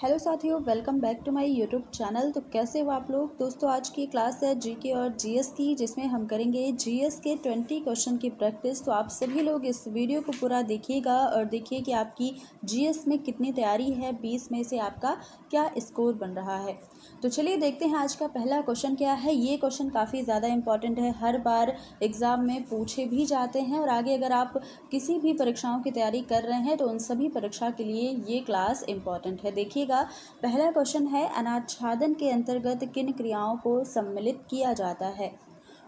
Hello साथियों, welcome back to my YouTube channel. तो कैसे हो आप लोग। दोस्तों आज की क्लास है जीके और जीएस की, जिसमें हम करेंगे जीएस के 20 क्वेश्चन की प्रैक्टिस। तो आप सभी लोग इस वीडियो को पूरा देखिएगा और देखिए कि आपकी जीएस में कितनी तैयारी है, 20 में से आपका क्या स्कोर बन रहा है। तो चलिए देखते हैं आज का पहला क्वेश्चन क्या है। ये क्वेश्चन काफ़ी ज़्यादा इंपॉर्टेंट है, हर बार एग्ज़ाम में पूछे भी जाते हैं और आगे अगर आप किसी भी परीक्षाओं की तैयारी कर रहे हैं तो उन सभी परीक्षा के लिए ये क्लास इंपॉर्टेंट है। देखिएगा, पहला क्वेश्चन है, अनाच्छादन के अंतर्गत किन क्रियाओं को सम्मिलित किया जाता है।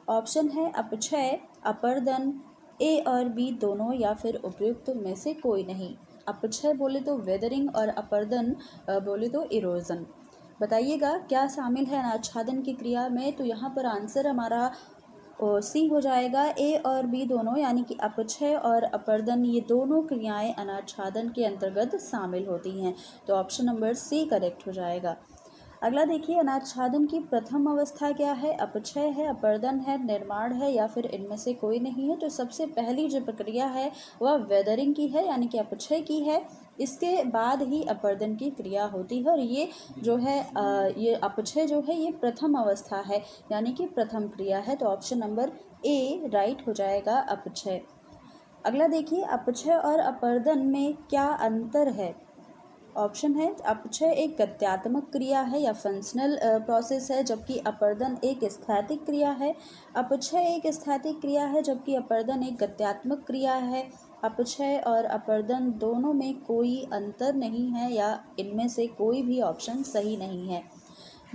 ऑप्शन है अपक्षय, अपर्दन, ए और बी दोनों या फिर उपयुक्त में से कोई नहीं। अपक्षय बोले तो वेदरिंग और अपर्दन बोले तो इरोजन। बताइएगा क्या शामिल है अनाच्छादन की क्रिया में। तो यहाँ पर आंसर हमारा सी हो जाएगा, ए और बी दोनों, यानी कि अपक्षय और अपर्दन ये दोनों क्रियाएं अनाच्छादन के अंतर्गत शामिल होती हैं। तो ऑप्शन नंबर सी करेक्ट हो जाएगा। अगला देखिए, अनाच्छादन की प्रथम अवस्था क्या है। अपक्षय है, अपर्दन है, निर्माण है या फिर इनमें से कोई नहीं है। तो सबसे पहली जो प्रक्रिया है वह वेदरिंग की है, यानी कि अपक्षय की है। इसके बाद ही अपर्दन की क्रिया होती है और ये जो है ये अपक्षय जो है ये प्रथम अवस्था है, यानी कि प्रथम क्रिया है। तो ऑप्शन नंबर ए राइट हो जाएगा, अपक्षय। अगला देखिए, अपक्षय और अपर्दन में क्या अंतर है। ऑप्शन है अपक्षय एक गत्यात्मक क्रिया है या फंक्शनल प्रोसेस है, जबकि अपर्दन एक स्थैतिक क्रिया है। अपक्षय एक स्थैतिक क्रिया है जबकि अपर्दन एक गत्यात्मक क्रिया है। अपक्षय और अपर्दन दोनों में कोई अंतर नहीं है या इनमें से कोई भी ऑप्शन सही नहीं है।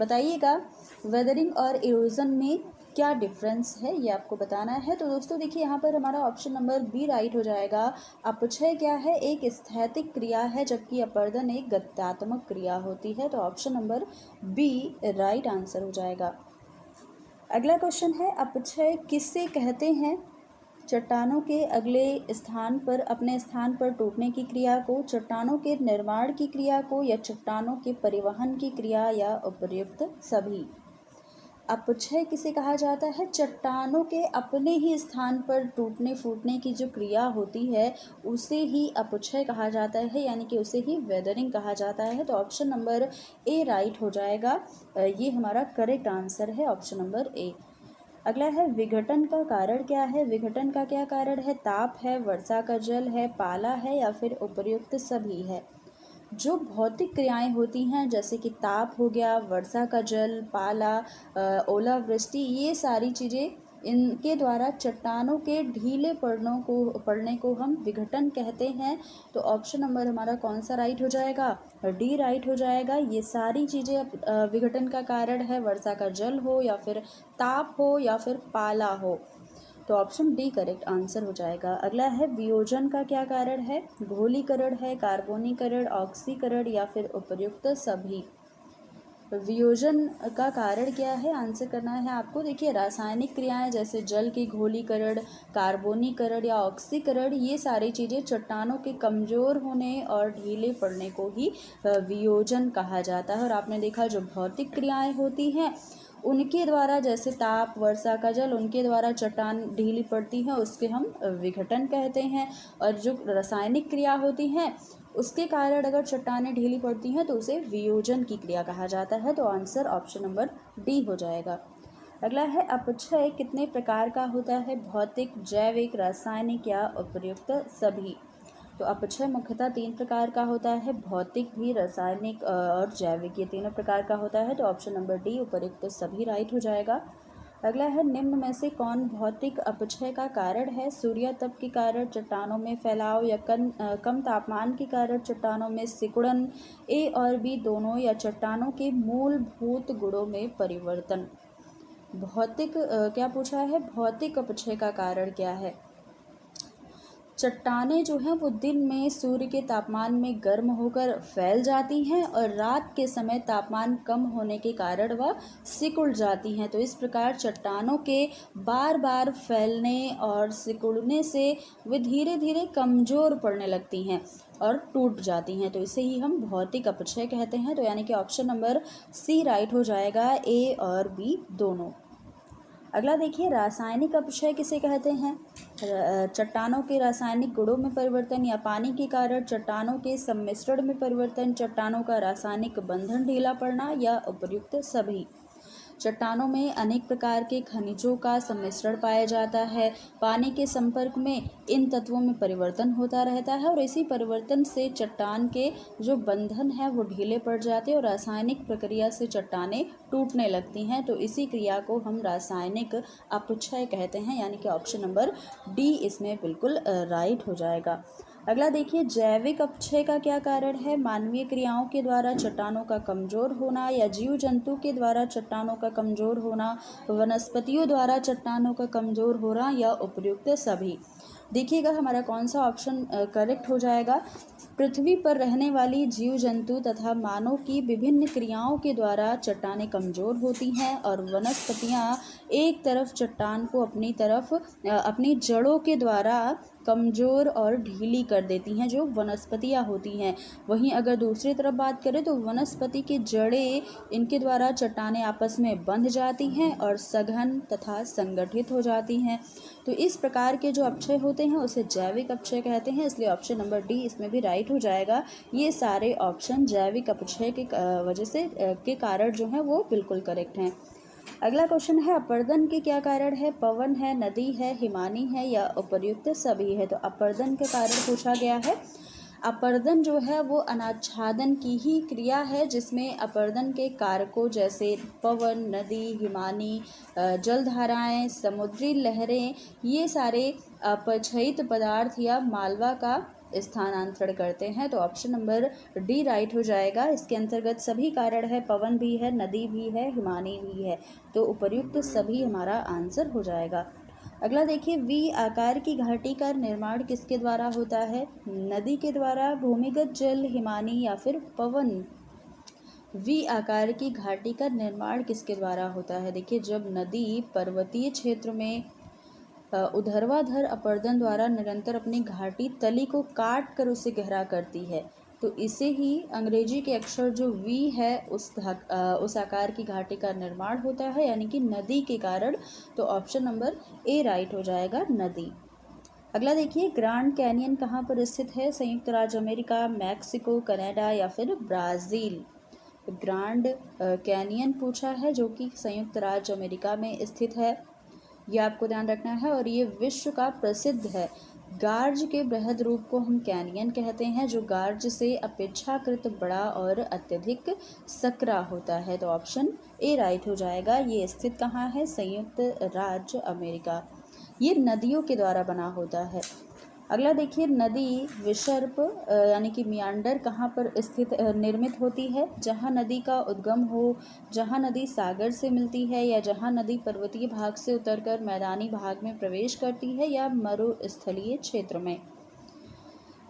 बताइएगा वेदरिंग और इरोजन में क्या डिफरेंस है, ये आपको बताना है। तो दोस्तों देखिए, यहाँ पर हमारा ऑप्शन नंबर बी राइट हो जाएगा। अपक्षय क्या है, एक स्थैतिक क्रिया है जबकि अपर्दन एक गत्यात्मक क्रिया होती है। तो option number B right answer हो जाएगा। अगला क्वेश्चन है, अपक्षय किससे कहते हैं। चट्टानों के अगले स्थान पर अपने स्थान पर टूटने की क्रिया को, चट्टानों के निर्माण की क्रिया को, या चट्टानों के परिवहन की क्रिया, या उपर्युक्त सभी। अपक्षय किसे कहा जाता है। चट्टानों के अपने ही स्थान पर टूटने फूटने की जो क्रिया होती है उसे ही अपक्षय कहा जाता है, यानी कि उसे ही वेदरिंग कहा जाता है। तो ऑप्शन नंबर ए राइट हो जाएगा। ये हमारा करेक्ट आंसर है, ऑप्शन नंबर ए। अगला है, विघटन का कारण क्या है। विघटन का क्या कारण है। ताप है, वर्षा का जल है, पाला है या फिर उपर्युक्त सभी है। जो भौतिक क्रियाएं होती हैं जैसे कि ताप हो गया, वर्षा का जल, पाला, ओलावृष्टि, ये सारी चीज़ें, इनके द्वारा चट्टानों के ढीले पड़ने को हम विघटन कहते हैं। तो ऑप्शन नंबर हमारा कौन सा राइट हो जाएगा, डी राइट हो जाएगा। ये सारी चीज़ें विघटन का कारण है, वर्षा का जल हो या फिर ताप हो या फिर पाला हो। तो ऑप्शन डी करेक्ट आंसर हो जाएगा। अगला है, वियोजन का क्या कारण है। घोलीकरण है, कार्बोनीकरण, ऑक्सीकरण या फिर उपर्युक्त सभी। वियोजन का कारण क्या है, आंसर करना है आपको। देखिए, रासायनिक क्रियाएं जैसे जल के घोलीकरण, कार्बोनीकरण या ऑक्सीकरण, ये सारी चीज़ें चट्टानों के कमज़ोर होने और ढीले पड़ने को ही वियोजन कहा जाता है। और आपने देखा, जो भौतिक क्रियाएं होती हैं उनके द्वारा, जैसे ताप, वर्षा का जल, उनके द्वारा चट्टान ढीली पड़ती है, उसके हम विघटन कहते हैं। और जो रासायनिक क्रिया होती हैं उसके कारण अगर चट्टानें ढीली पड़ती हैं तो उसे वियोजन की क्रिया कहा जाता है। तो आंसर ऑप्शन नंबर डी हो जाएगा। अगला है, अपक्षय कितने प्रकार का होता है। भौतिक, जैविक, रासायनिक या उपर्युक्त सभी। तो अपक्षय मुख्यतः 3 प्रकार का होता है, भौतिक भी, रासायनिक और जैविक, ये तीनों प्रकार का होता है। तो ऑप्शन नंबर डी उपर्युक्त सभी राइट हो जाएगा। अगला है, निम्न में से कौन भौतिक अपक्षय का कारण है। सूर्यातप के कारण चट्टानों में फैलाव, या कम तापमान के कारण चट्टानों में सिकुड़न, ए और बी दोनों, या चट्टानों के मूलभूत गुणों में परिवर्तन। भौतिक क्या पूछा है, भौतिक अपक्षय का कारण क्या है। चट्टानें जो हैं वो दिन में सूर्य के तापमान में गर्म होकर फैल जाती हैं और रात के समय तापमान कम होने के कारण वह सिकुड़ जाती हैं। तो इस प्रकार चट्टानों के बार बार फैलने और सिकुड़ने से वे धीरे धीरे कमज़ोर पड़ने लगती हैं और टूट जाती हैं। तो इसे ही हम भौतिक अपक्षय कहते हैं। तो यानी कि ऑप्शन नंबर सी राइट हो जाएगा, ए और बी दोनों। अगला देखिए, रासायनिक अपक्षय किसे कहते हैं? चट्टानों के रासायनिक गुणों में परिवर्तन या पानी के कारण चट्टानों के सम्मिश्रण में परिवर्तन, चट्टानों का रासायनिक बंधन ढीला पड़ना या उपर्युक्त सभी। चट्टानों में अनेक प्रकार के खनिजों का सम्मिश्रण पाया जाता है। पानी के संपर्क में इन तत्वों में परिवर्तन होता रहता है और इसी परिवर्तन से चट्टान के जो बंधन है वो ढीले पड़ जाते हैं और रासायनिक प्रक्रिया से चट्टानें टूटने लगती हैं। तो इसी क्रिया को हम रासायनिक अपक्षय कहते हैं, यानी कि ऑप्शन नंबर डी इसमें बिल्कुल राइट हो जाएगा। अगला देखिए, जैविक अपक्षय का क्या कारण है? मानवीय क्रियाओं के द्वारा चट्टानों का कमजोर होना या जीव जंतु के द्वारा चट्टानों का कमजोर होना, वनस्पतियों द्वारा चट्टानों का कमजोर होना या उपर्युक्त सभी। देखिएगा हमारा कौन सा ऑप्शन करेक्ट हो जाएगा। पृथ्वी पर रहने वाली जीव जंतु तथा मानव की विभिन्न क्रियाओं के द्वारा चट्टानें कमजोर होती हैं और वनस्पतियां एक तरफ चट्टान को अपनी जड़ों के द्वारा कमज़ोर और ढीली कर देती हैं, जो वनस्पतियां होती हैं। वहीं अगर दूसरी तरफ बात करें तो वनस्पति की जड़ें इनके द्वारा चट्टानें आपस में बंध जाती हैं और सघन तथा संगठित हो जाती हैं। तो इस प्रकार के जो अपक्षय होते हैं उसे जैविक अपक्षय कहते हैं, इसलिए ऑप्शन नंबर डी इसमें भी राइट हो जाएगा। ये सारे ऑप्शन जैविक अपक्षय के वजह से के कारण जो हैं वो बिल्कुल करेक्ट हैं। अगला क्वेश्चन है, अपर्दन के क्या कारण है? पवन है, नदी है, हिमानी है या उपर्युक्त सभी है? तो अपर्दन के कारण पूछा गया है। अपर्दन जो है वो अनाच्छादन की ही क्रिया है, जिसमें अपर्दन के कारकों जैसे पवन, नदी, हिमानी, जलधाराएं, समुद्री लहरें, ये सारे अपक्षयित पदार्थ या मालवा का स्थानांतरण करते हैं। तो ऑप्शन नंबर डी राइट हो जाएगा। इसके अंतर्गत सभी कारण है, पवन भी है, नदी भी है, हिमानी भी है, तो उपर्युक्त सभी हमारा आंसर हो जाएगा। अगला देखिए, वी आकार की घाटी का निर्माण किसके द्वारा होता है? नदी के द्वारा, भूमिगत जल, हिमानी या फिर पवन। वी आकार की घाटी का निर्माण किसके द्वारा होता है? देखिए, जब नदी पर्वतीय क्षेत्र में ऊर्ध्वाधर अपर्दन द्वारा निरंतर अपनी घाटी तली को काट कर उसे गहरा करती है, तो इसे ही अंग्रेजी के अक्षर जो वी है उस आकार की घाटी का निर्माण होता है, यानी कि नदी के कारण। तो ऑप्शन नंबर ए राइट हो जाएगा, नदी। अगला देखिए, ग्रैंड कैनियन कहाँ पर स्थित है? संयुक्त राज्य अमेरिका, मैक्सिको, कनाडा या फिर ब्राज़ील। ग्रैंड कैनियन पूछा है, जो कि संयुक्त राज्य अमेरिका में स्थित है, ये आपको ध्यान रखना है। और ये विश्व का प्रसिद्ध है। गार्ज के बृहद रूप को हम कैनियन कहते हैं, जो गार्ज से अपेक्षाकृत बड़ा और अत्यधिक सकरा होता है। तो ऑप्शन ए राइट हो जाएगा। ये स्थित कहाँ है? संयुक्त राज्य अमेरिका। ये नदियों के द्वारा बना होता है। अगला देखिए, नदी विसर्प यानी कि मियांडर कहाँ पर स्थित निर्मित होती है? जहाँ नदी का उद्गम हो, जहाँ नदी सागर से मिलती है, या जहाँ नदी पर्वतीय भाग से उतरकर मैदानी भाग में प्रवेश करती है, या मरुस्थलीय क्षेत्र में।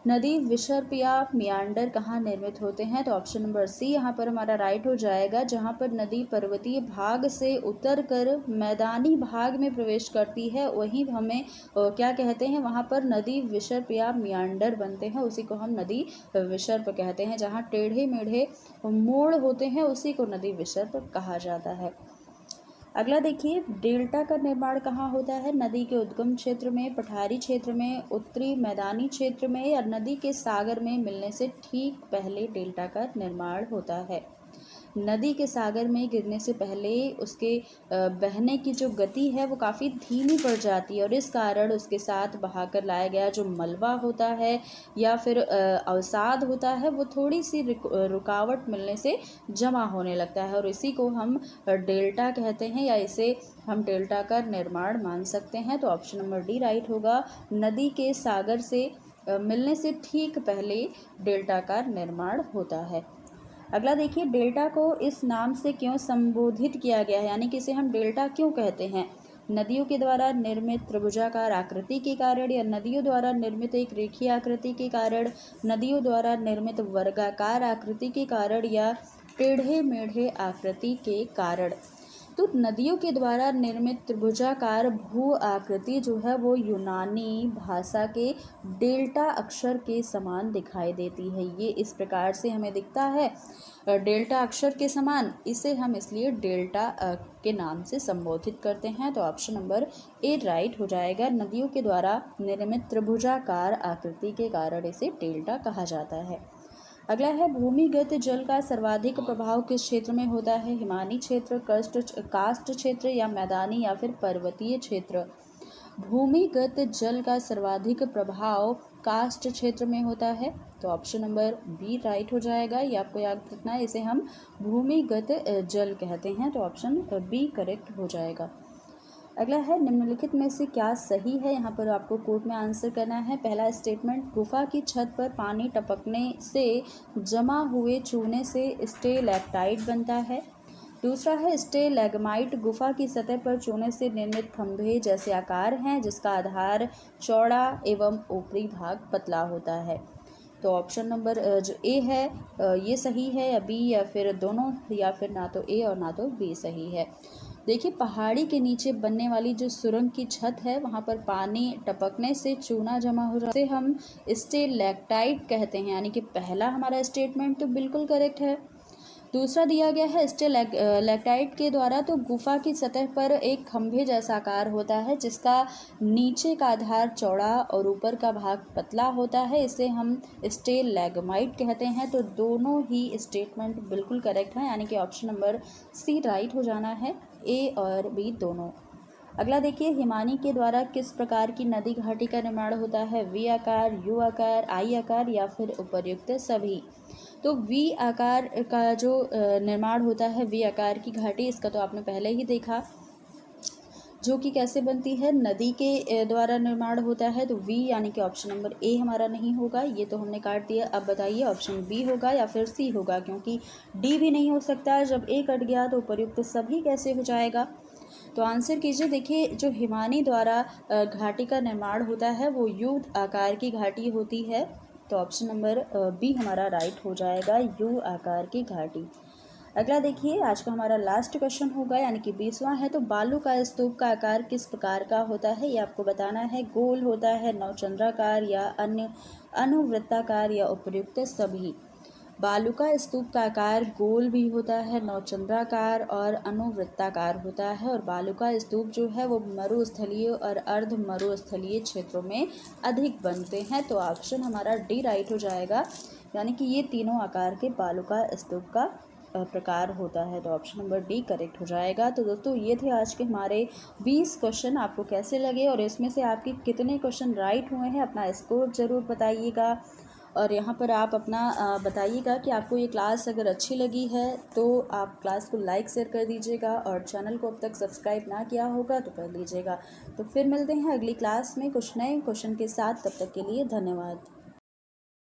नदी विसर्प या मियांडर कहाँ निर्मित होते हैं? तो ऑप्शन नंबर सी यहाँ पर हमारा राइट हो जाएगा। जहाँ पर नदी पर्वतीय भाग से उतरकर मैदानी भाग में प्रवेश करती है, वहीं हमें क्या कहते हैं? वहाँ पर नदी विसर्प या मियांडर बनते हैं, उसी को हम नदी विसर्प कहते हैं। जहाँ टेढ़े मेढ़े मोड़ होते हैं उसी को नदी विसर्प कहा जाता है। अगला देखिए, डेल्टा का निर्माण कहाँ होता है? नदी के उद्गम क्षेत्र में, पठारी क्षेत्र में, उत्तरी मैदानी क्षेत्र में, या नदी के सागर में मिलने से ठीक पहले डेल्टा का निर्माण होता है। नदी के सागर में गिरने से पहले उसके बहने की जो गति है वो काफ़ी धीमी पड़ जाती है, और इस कारण उसके साथ बहाकर लाया गया जो मलबा होता है या फिर अवसाद होता है, वो थोड़ी सी रुकावट मिलने से जमा होने लगता है, और इसी को हम डेल्टा कहते हैं, या इसे हम डेल्टा का निर्माण मान सकते हैं। तो ऑप्शन नंबर डी राइट होगा। नदी के सागर से मिलने से ठीक पहले डेल्टा का निर्माण होता है। अगला देखिए, डेल्टा को इस नाम से क्यों संबोधित किया गया है, यानी कि इसे हम डेल्टा क्यों कहते हैं? नदियों के द्वारा निर्मित त्रिभुजाकार आकृति के कारण, या नदियों द्वारा निर्मित एक रेखीय आकृति के कारण, नदियों द्वारा निर्मित वर्गाकार आकृति के कारण, या टेढ़े मेढ़े आकृति के कारण। तो नदियों के द्वारा निर्मित त्रिभुजाकार भू आकृति जो है वो यूनानी भाषा के डेल्टा अक्षर के समान दिखाई देती है। ये इस प्रकार से हमें दिखता है डेल्टा अक्षर के समान, इसे हम इसलिए डेल्टा के नाम से संबोधित करते हैं। तो ऑप्शन नंबर ए राइट हो जाएगा। नदियों के द्वारा निर्मित त्रिभुजाकार आकृति के कारण इसे डेल्टा कहा जाता है। अगला है भूमिगत जल का सर्वाधिक प्रभाव किस क्षेत्र में होता है? हिमानी क्षेत्र, कास्ट क्षेत्र या मैदानी या फिर पर्वतीय क्षेत्र? भूमिगत जल का सर्वाधिक प्रभाव कास्ट क्षेत्र में होता है। तो ऑप्शन नंबर बी राइट हो जाएगा। ये आपको याद रखना है, इसे हम भूमिगत जल कहते हैं। तो ऑप्शन बी करेक्ट हो जाएगा। अगला है निम्नलिखित में से क्या सही है? यहाँ पर आपको कोर्ट में आंसर करना है। पहला स्टेटमेंट, गुफा की छत पर पानी टपकने से जमा हुए चूने से स्टेलैक्टाइट बनता है। दूसरा है स्टेलैग्माइट गुफा की सतह पर चूने से निर्मित खंभे जैसे आकार हैं जिसका आधार चौड़ा एवं ऊपरी भाग पतला होता है। तो ऑप्शन नंबर जो ए है ये सही है, या बी, या फिर दोनों, या फिर ना तो ए और ना तो बी सही है। देखिए, पहाड़ी के नीचे बनने वाली जो सुरंग की छत है वहाँ पर पानी टपकने से चूना जमा हो जाता है, हम स्टेलैक्टाइट कहते हैं। यानी कि पहला हमारा स्टेटमेंट तो बिल्कुल करेक्ट है। दूसरा दिया गया है स्टेलैक्टाइट के द्वारा तो गुफा की सतह पर एक खंभे जैसा आकार होता है जिसका नीचे का आधार चौड़ा और ऊपर का भाग पतला होता है, इसे हम स्टेलैग्माइट कहते हैं। तो दोनों ही स्टेटमेंट बिल्कुल करेक्ट हैं, यानी कि ऑप्शन नंबर सी राइट हो जाना है, ए और बी दोनों। अगला देखिए, हिमानी के द्वारा किस प्रकार की नदी घाटी का निर्माण होता है? वी आकार, यू आकार, आई आकार या फिर उपर्युक्त सभी? तो वी आकार का जो निर्माण होता है, वी आकार की घाटी, इसका तो आपने पहले ही देखा, जो कि कैसे बनती है, नदी के द्वारा निर्माण होता है। तो वी यानी कि ऑप्शन नंबर ए हमारा नहीं होगा, ये तो हमने काट दिया। अब बताइए ऑप्शन बी होगा या फिर सी होगा, क्योंकि डी भी नहीं हो सकता। जब ए कट गया तो उपर्युक्त सभी कैसे हो जाएगा? तो आंसर कीजिए। देखिए, जो हिमानी द्वारा घाटी का निर्माण होता है वो यू आकार की घाटी होती है। तो ऑप्शन नंबर बी हमारा राइट हो जाएगा, यू आकार की घाटी। अगला देखिए, आज का हमारा लास्ट क्वेश्चन होगा, यानी कि 20वां है। तो बालू का स्तूप का आकार किस प्रकार का होता है, ये आपको बताना है। गोल होता है, नवचंद्राकार या अन्य अनुवृत्ताकार या उपर्युक्त सभी? बालू का स्तूप का आकार गोल भी होता है, नवचंद्राकार और अनुवृत्ताकार होता है। और बालू का स्तूप जो है वो मरुस्थलीय और अर्ध मरुस्थलीय क्षेत्रों में अधिक बनते हैं। तो ऑप्शन हमारा डी राइट हो जाएगा, यानी कि ये तीनों आकार के बालू का स्तूप का प्रकार होता है। तो ऑप्शन नंबर डी करेक्ट हो जाएगा। तो दोस्तों, ये थे आज के हमारे 20 क्वेश्चन। आपको कैसे लगे और इसमें से आपके कितने क्वेश्चन राइट हुए हैं, अपना स्कोर ज़रूर बताइएगा। और यहाँ पर आप अपना बताइएगा कि आपको ये क्लास अगर अच्छी लगी है तो आप क्लास को लाइक शेयर कर दीजिएगा, और चैनल को अब तक सब्सक्राइब ना किया होगा तो कर लीजिएगा। तो फिर मिलते हैं अगली क्लास में कुछ नए क्वेश्चन के साथ। तब तक के लिए धन्यवाद।